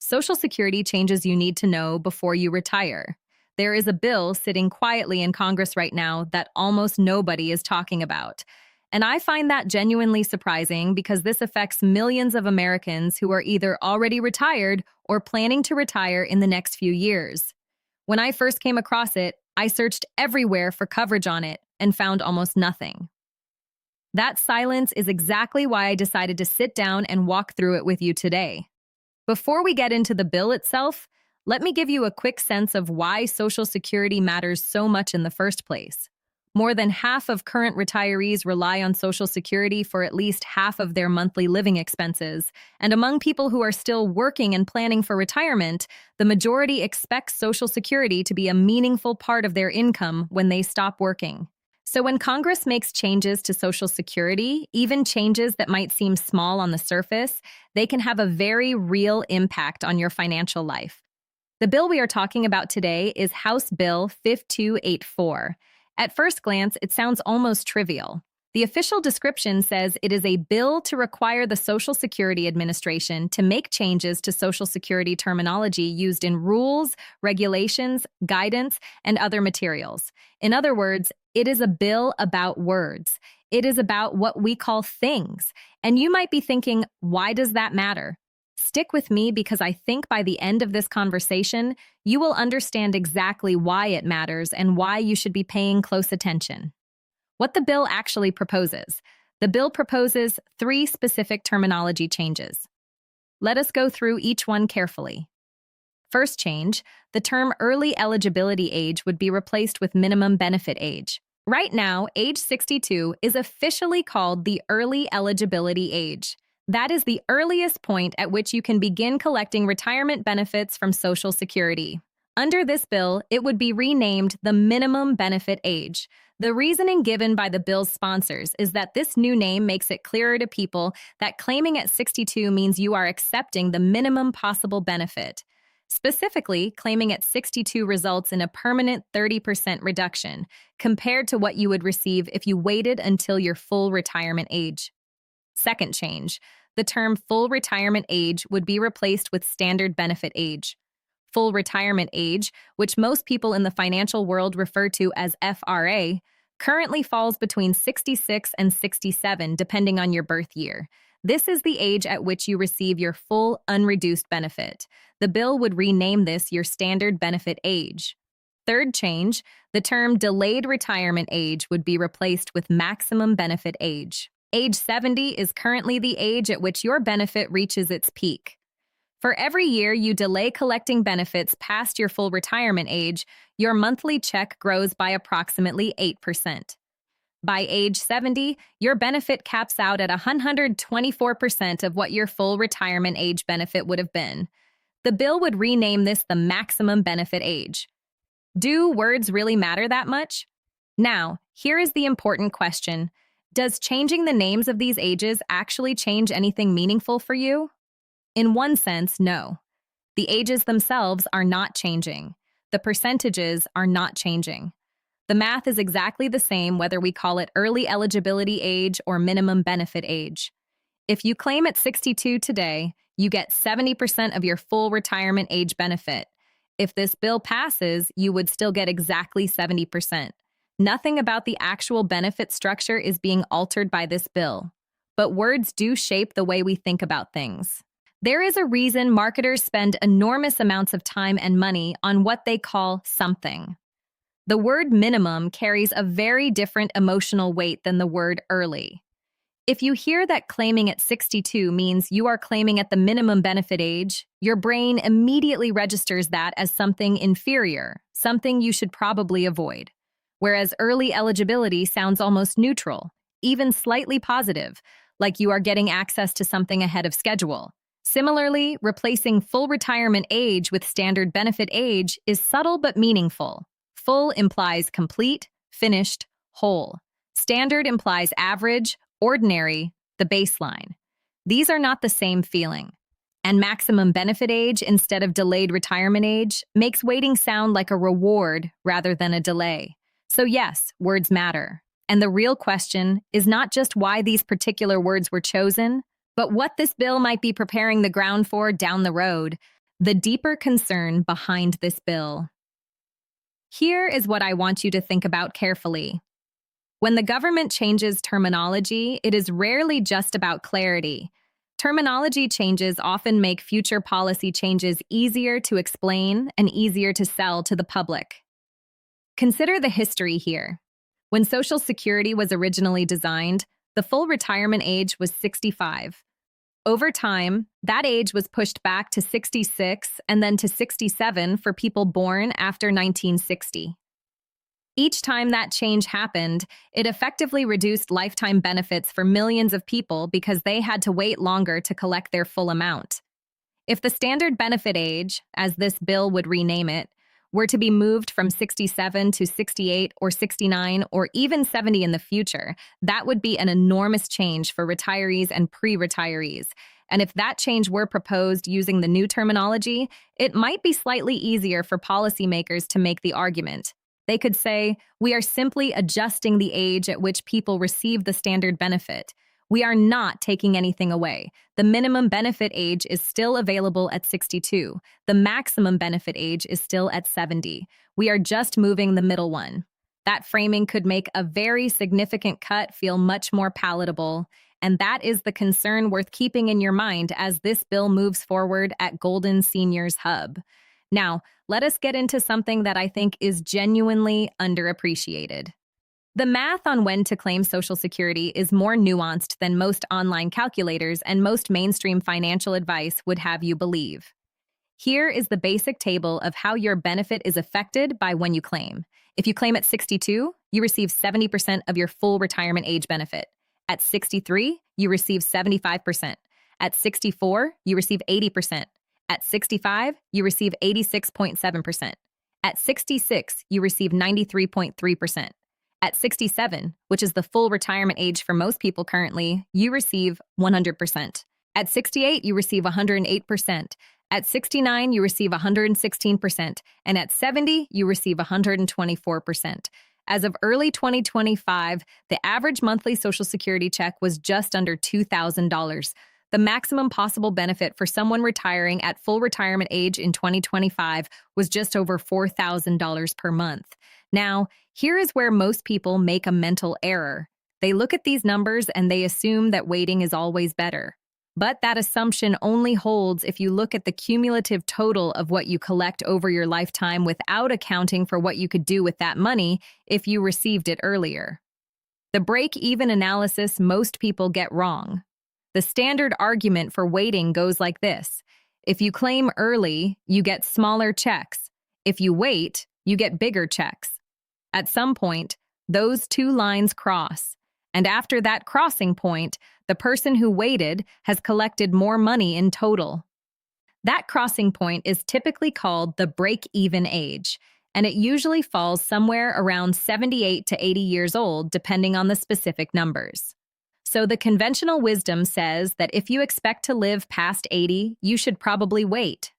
Social Security changes you need to know before you retire. There is a bill sitting quietly in Congress right now that almost nobody is talking about. And I find that genuinely surprising because this affects millions of Americans who are either already retired or planning to retire in the next few years. When I first came across it, I searched everywhere for coverage on it and found almost nothing. That silence is exactly why I decided to sit down and walk through it with you today. Before we get into the bill itself, let me give you a quick sense of why Social Security matters so much in the first place. More than half of current retirees rely on Social Security for at least half of their monthly living expenses, and among people who are still working and planning for retirement, the majority expects Social Security to be a meaningful part of their income when they stop working. So when Congress makes changes to Social Security, even changes that might seem small on the surface, they can have a very real impact on your financial life. The bill we are talking about today is House Bill 5284. At first glance, it sounds almost trivial. The official description says it is a bill to require the Social Security Administration to make changes to Social Security terminology used in rules, regulations, guidance, and other materials. In other words, it is a bill about words. It is about what we call things. And you might be thinking, why does that matter? Stick with me because I think by the end of this conversation, you will understand exactly why it matters and why you should be paying close attention. What the bill actually proposes. The bill proposes 3 specific terminology changes. Let us go through each one carefully. First change, the term early eligibility age would be replaced with minimum benefit age. Right now, age 62 is officially called the early eligibility age. That is the earliest point at which you can begin collecting retirement benefits from Social Security. Under this bill, it would be renamed the minimum benefit age. The reasoning given by the bill's sponsors is that this new name makes it clearer to people that claiming at 62 means you are accepting the minimum possible benefit. Specifically, claiming at 62 results in a permanent 30% reduction compared to what you would receive if you waited until your full retirement age. Second change, the term full retirement age would be replaced with standard benefit age. Full retirement age, which most people in the financial world refer to as FRA, currently falls between 66 and 67 depending on your birth year. This is the age at which you receive your full unreduced benefit. The bill would rename this your standard benefit age. Third change, the term delayed retirement age would be replaced with maximum benefit age. Age 70 is currently the age at which your benefit reaches its peak. For every year you delay collecting benefits past your full retirement age, your monthly check grows by approximately 8%. By age 70, your benefit caps out at 124% of what your full retirement age benefit would have been. The bill would rename this the maximum benefit age. Do words really matter that much? Now, here is the important question. Does changing the names of these ages actually change anything meaningful for you? In one sense, no. The ages themselves are not changing. The percentages are not changing. The math is exactly the same whether we call it early eligibility age or minimum benefit age. If you claim at 62 today, you get 70% of your full retirement age benefit. If this bill passes, you would still get exactly 70%. Nothing about the actual benefit structure is being altered by this bill. But words do shape the way we think about things. There is a reason marketers spend enormous amounts of time and money on what they call something. The word minimum carries a very different emotional weight than the word early. If you hear that claiming at 62 means you are claiming at the minimum benefit age, your brain immediately registers that as something inferior, something you should probably avoid. Whereas early eligibility sounds almost neutral, even slightly positive, like you are getting access to something ahead of schedule. Similarly, replacing full retirement age with standard benefit age is subtle but meaningful. Full implies complete, finished, whole. Standard implies average, ordinary, the baseline. These are not the same feeling. And maximum benefit age instead of delayed retirement age makes waiting sound like a reward rather than a delay. So yes, words matter. And the real question is not just why these particular words were chosen, but what this bill might be preparing the ground for down the road. The deeper concern behind this bill. Here is what I want you to think about carefully. When the government changes terminology, it is rarely just about clarity. Terminology changes often make future policy changes easier to explain and easier to sell to the public. Consider the history here. When Social Security was originally designed, the full retirement age was 65. Over time, that age was pushed back to 66 and then to 67 for people born after 1960. Each time that change happened, it effectively reduced lifetime benefits for millions of people because they had to wait longer to collect their full amount. If the standard benefit age, as this bill would rename it, were to be moved from 67 to 68 or 69 or even 70 in the future, that would be an enormous change for retirees and pre-retirees. And if that change were proposed using the new terminology, it might be slightly easier for policymakers to make the argument. They could say, we are simply adjusting the age at which people receive the standard benefit. We are not taking anything away. The minimum benefit age is still available at 62. The maximum benefit age is still at 70. We are just moving the middle one. That framing could make a very significant cut feel much more palatable, and that is the concern worth keeping in your mind as this bill moves forward at Golden Seniors Hub. Now, let us get into something that I think is genuinely underappreciated. The math on when to claim Social Security is more nuanced than most online calculators and most mainstream financial advice would have you believe. Here is the basic table of how your benefit is affected by when you claim. If you claim at 62, you receive 70% of your full retirement age benefit. At 63, you receive 75%. At 64, you receive 80%. At 65, you receive 86.7%. At 66, you receive 93.3%. At 67, which is the full retirement age for most people currently, you receive 100%. At 68, you receive 108%. At 69, you receive 116%. And at 70, you receive 124%. As of early 2025, the average monthly Social Security check was just under $2,000. The maximum possible benefit for someone retiring at full retirement age in 2025 was just over $4,000 per month. Now, here is where most people make a mental error. They look at these numbers and they assume that waiting is always better. But that assumption only holds if you look at the cumulative total of what you collect over your lifetime without accounting for what you could do with that money if you received it earlier. The break-even analysis most people get wrong. The standard argument for waiting goes like this. If you claim early, you get smaller checks. If you wait, you get bigger checks. At some point, those two lines cross. And after that crossing point, the person who waited has collected more money in total. That crossing point is typically called the break-even age, and it usually falls somewhere around 78 to 80 years old, depending on the specific numbers. So the conventional wisdom says that if you expect to live past 80, you should probably wait.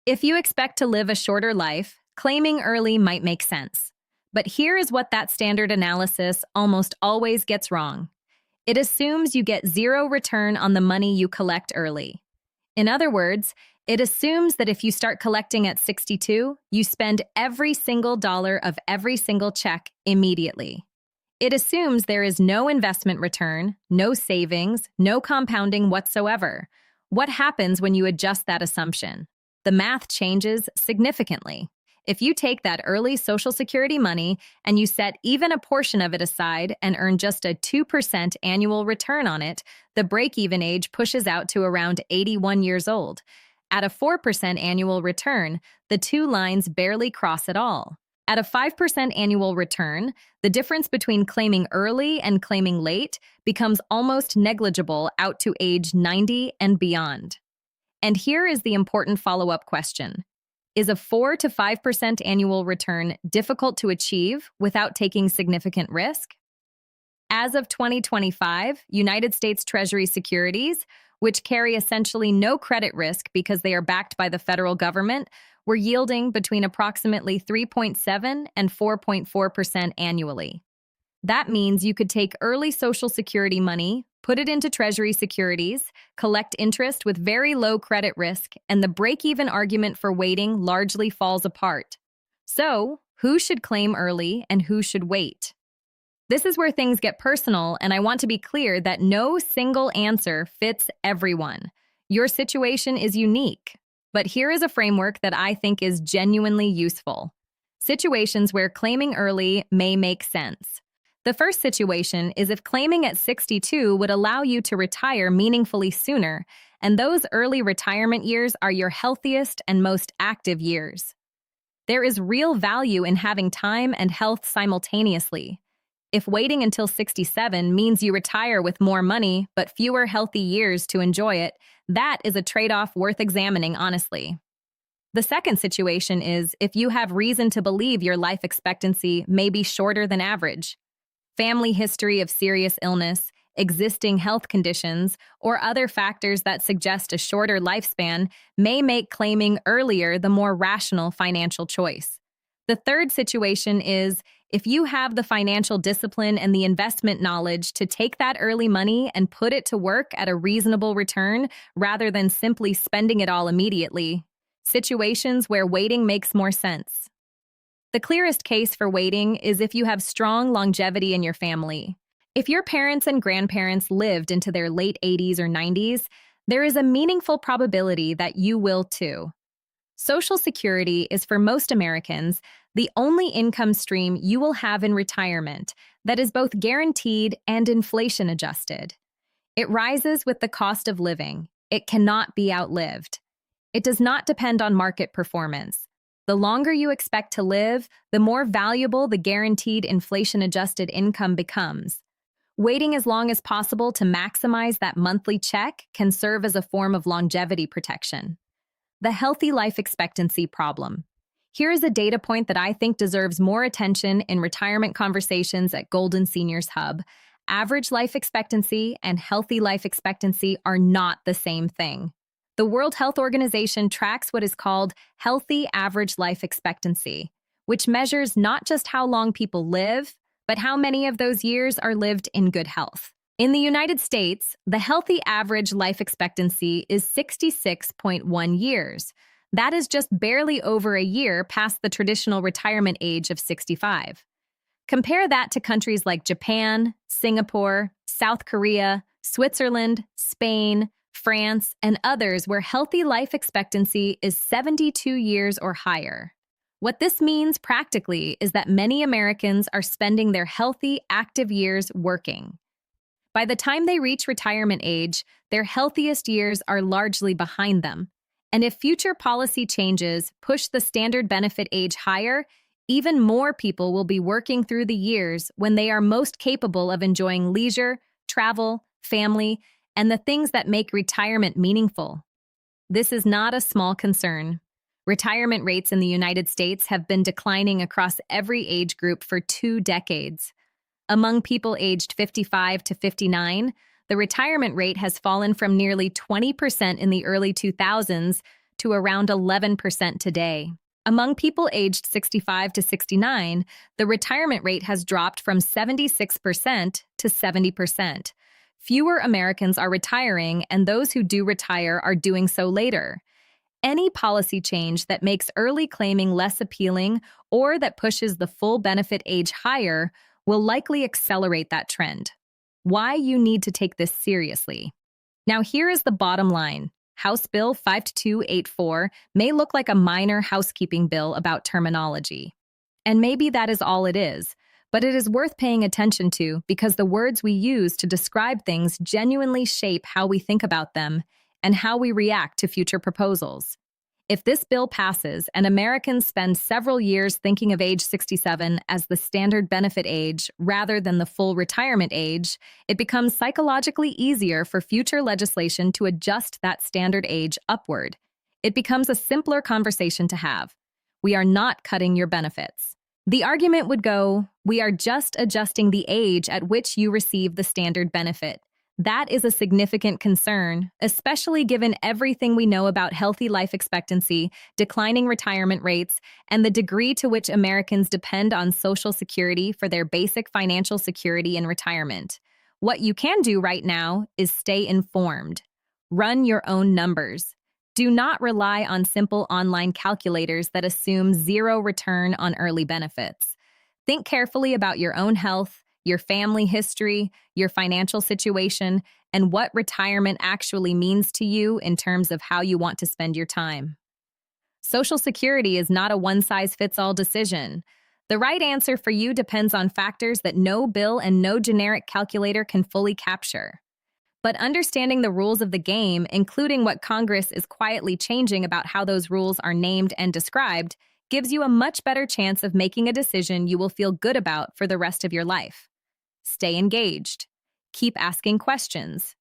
If you expect to live a shorter life, claiming early might make sense. But here is what that standard analysis almost always gets wrong. It assumes you get zero return on the money you collect early. In other words, it assumes that if you start collecting at 62, you spend every single dollar of every single check immediately. It assumes there is no investment return, no savings, no compounding whatsoever. What happens when you adjust that assumption? The math changes significantly. If you take that early Social Security money and you set even a portion of it aside and earn just a 2% annual return on it, the break-even age pushes out to around 81 years old. At a 4% annual return, the two lines barely cross at all. At a 5% annual return, the difference between claiming early and claiming late becomes almost negligible out to age 90 and beyond. And here is the important follow-up question. Is a 4 to 5% annual return difficult to achieve without taking significant risk? As of 2025, United States Treasury securities, which carry essentially no credit risk because they are backed by the federal government, were yielding between approximately 3.7 and 4.4% annually. That means you could take early Social Security money, Put it into Treasury securities, collect interest with very low credit risk, and the break-even argument for waiting largely falls apart. So, who should claim early and who should wait? This is where things get personal, and I want to be clear that no single answer fits everyone. Your situation is unique, but here is a framework that I think is genuinely useful. Situations where claiming early may make sense. The first situation is if claiming at 62 would allow you to retire meaningfully sooner, and those early retirement years are your healthiest and most active years. There is real value in having time and health simultaneously. If waiting until 67 means you retire with more money but fewer healthy years to enjoy it, that is a trade-off worth examining honestly. The second situation is if you have reason to believe your life expectancy may be shorter than average. Family history of serious illness, existing health conditions, or other factors that suggest a shorter lifespan may make claiming earlier the more rational financial choice. The third situation is if you have the financial discipline and the investment knowledge to take that early money and put it to work at a reasonable return rather than simply spending it all immediately. Situations where waiting makes more sense. The clearest case for waiting is if you have strong longevity in your family. If your parents and grandparents lived into their late 80s or 90s, there is a meaningful probability that you will too. Social Security is for most Americans the only income stream you will have in retirement that is both guaranteed and inflation adjusted. It rises with the cost of living. It cannot be outlived. It does not depend on market performance. The longer you expect to live, the more valuable the guaranteed inflation-adjusted income becomes. Waiting as long as possible to maximize that monthly check can serve as a form of longevity protection. The healthy life expectancy problem. Here is a data point that I think deserves more attention in retirement conversations at Golden Seniors Hub. Average life expectancy and healthy life expectancy are not the same thing. The World Health Organization tracks what is called healthy average life expectancy, which measures not just how long people live, but how many of those years are lived in good health. In the United States, the healthy average life expectancy is 66.1 years. That is just barely over a year past the traditional retirement age of 65. Compare that to countries like Japan, Singapore, South Korea, Switzerland, Spain, France, and others where healthy life expectancy is 72 years or higher. What this means practically is that many Americans are spending their healthy, active years working. By the time they reach retirement age, their healthiest years are largely behind them. And if future policy changes push the standard benefit age higher, even more people will be working through the years when they are most capable of enjoying leisure, travel, family, and the things that make retirement meaningful. This is not a small concern. Retirement rates in the United States have been declining across every age group for 2 decades. Among people aged 55 to 59, the retirement rate has fallen from nearly 20% in the early 2000s to around 11% today. Among people aged 65 to 69, the retirement rate has dropped from 76% to 70%. Fewer Americans are retiring, and those who do retire are doing so later. Any policy change that makes early claiming less appealing or that pushes the full benefit age higher will likely accelerate that trend. Why you need to take this seriously. Now here is the bottom line. House Bill 52284 may look like a minor housekeeping bill about terminology. And maybe that is all it is, but it is worth paying attention to because the words we use to describe things genuinely shape how we think about them and how we react to future proposals. If this bill passes and Americans spend several years thinking of age 67 as the standard benefit age rather than the full retirement age, it becomes psychologically easier for future legislation to adjust that standard age upward. It becomes a simpler conversation to have. We are not cutting your benefits. The argument would go, we are just adjusting the age at which you receive the standard benefit. That is a significant concern, especially given everything we know about healthy life expectancy, declining retirement rates, and the degree to which Americans depend on Social Security for their basic financial security in retirement. What you can do right now is stay informed. Run your own numbers. Do not rely on simple online calculators that assume zero return on early benefits. Think carefully about your own health, your family history, your financial situation, and what retirement actually means to you in terms of how you want to spend your time. Social Security is not a one-size-fits-all decision. The right answer for you depends on factors that no bill and no generic calculator can fully capture. But understanding the rules of the game, including what Congress is quietly changing about how those rules are named and described, gives you a much better chance of making a decision you will feel good about for the rest of your life. Stay engaged. Keep asking questions.